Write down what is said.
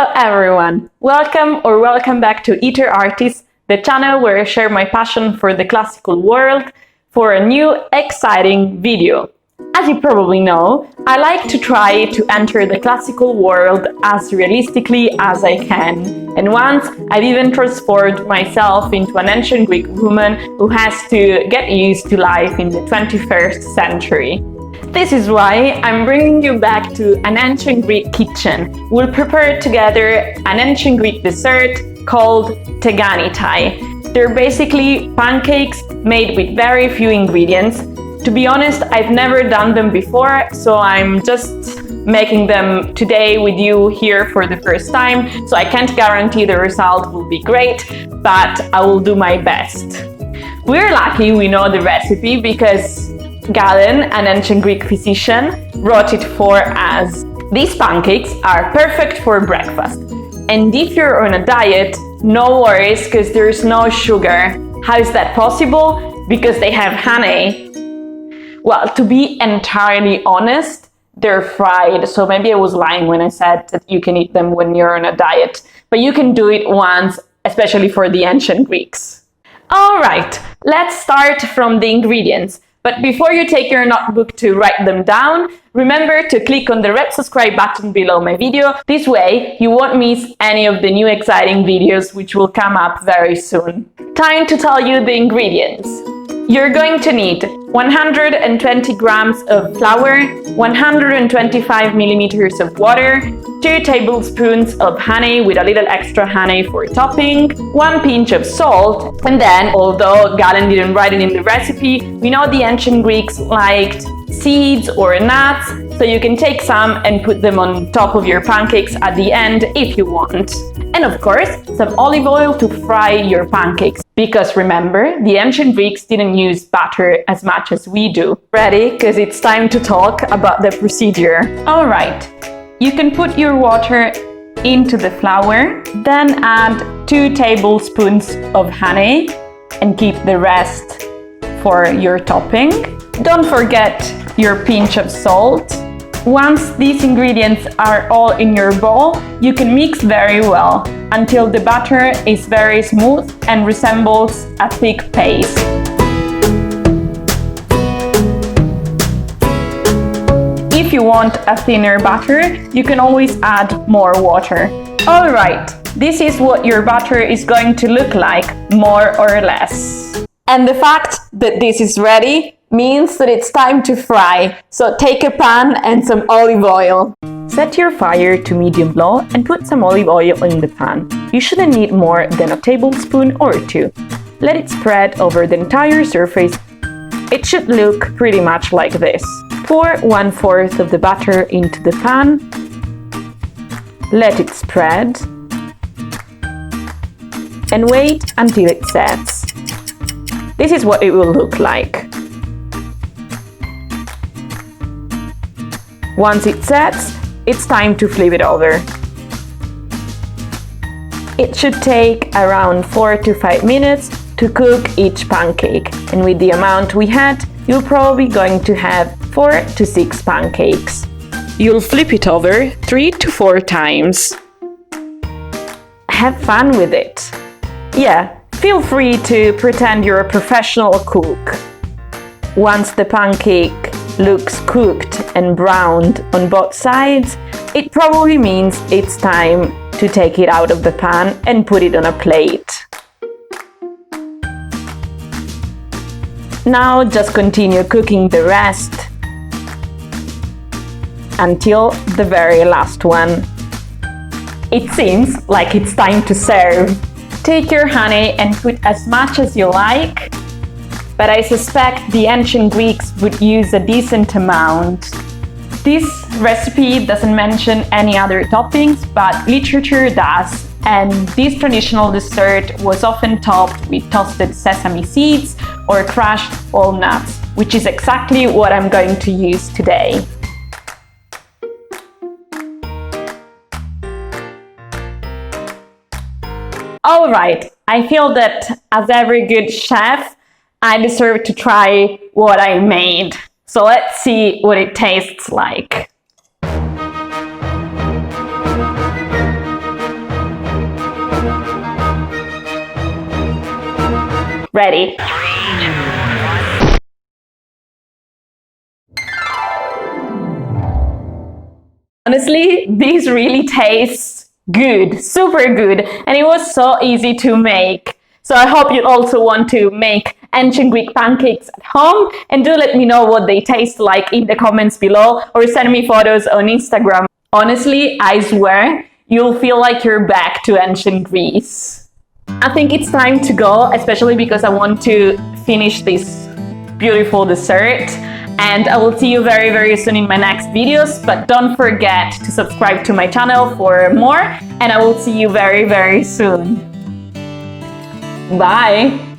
Hello everyone! Welcome back to IterArtis, the channel where I share my passion for the classical world for a new exciting video. As you probably know, I like to try to enter the classical world as realistically as I can. And once I've even transformed myself into an ancient Greek woman who has to get used to life in the 21st century. This is why I'm bringing you back to an ancient Greek kitchen. We'll prepare together an ancient Greek dessert called teganitai. They're basically pancakes made with very few ingredients. To be honest, I've never done them before, so I'm just making them today with you here for the first time. So I can't guarantee the result will be great, but I will do my best. We're lucky we know the recipe because Galen, an ancient Greek physician, wrote it for us. These pancakes are perfect for breakfast. And if you're on a diet, no worries because there's no sugar. How is that possible? Because they have honey. Well, to be entirely honest, they're fried. So maybe I was lying when I said that you can eat them when you're on a diet. But you can do it once, especially for the ancient Greeks. All right, let's start from the ingredients. But before you take your notebook to write them down, remember to click on the red subscribe button below my video. This way, you won't miss any of the new exciting videos which will come up very soon. Time to tell you the ingredients. You're going to need 120 grams of flour, 125 millimeters of water, 2 tablespoons of honey with a little extra honey for topping, 1 pinch of salt, and then, although Galen didn't write it in the recipe, we know the ancient Greeks liked seeds or nuts, so you can take some and put them on top of your pancakes at the end if you want. And of course, some olive oil to fry your pancakes. Because remember, the ancient Greeks didn't use butter as much as we do. Ready? Because it's time to talk about the procedure. All right, you can put your water into the flour, then add 2 tablespoons of honey and keep the rest for your topping. Don't forget your pinch of salt. Once these ingredients are all in your bowl, you can mix very well until the batter is very smooth and resembles a thick paste. If you want a thinner batter, you can always add more water. All right, this is what your batter is going to look like, more or less. And the fact that this is ready means that it's time to fry. So take a pan and some olive oil. Set your fire to medium-low and put some olive oil in the pan. You shouldn't need more than a tablespoon or 2. Let it spread over the entire surface. It should look pretty much like this. Pour 1/4 of the batter into the pan. Let it spread. And wait until it sets. This is what it will look like. Once it sets, it's time to flip it over. It should take around 4 to 5 minutes to cook each pancake. And with the amount we had, you're probably going to have 4 to 6 pancakes. You'll flip it over 3 to 4 times. Have fun with it. Yeah, feel free to pretend you're a professional cook. Once the pancake looks cooked and browned on both sides, it probably means it's time to take it out of the pan and put it on a plate. Now just continue cooking the rest until the very last one. It seems like it's time to serve. Take your honey and put as much as you like, but I suspect the ancient Greeks would use a decent amount. This recipe doesn't mention any other toppings, but literature does, and this traditional dessert was often topped with toasted sesame seeds or crushed walnuts, which is exactly what I'm going to use today. All right, I feel that as every good chef, I deserve to try what I made. So let's see what it tastes like. Ready? Honestly, this really tastes good, super good, and it was so easy to make. So I hope you also want to make ancient Greek pancakes at home, and do let me know what they taste like in the comments below, or send me photos on Instagram. Honestly, I swear, you'll feel like you're back to ancient Greece. I think it's time to go, especially because I want to finish this beautiful dessert. And I will see you very, very soon in my next videos, but don't forget to subscribe to my channel for more, and I will see you very, very soon. Bye!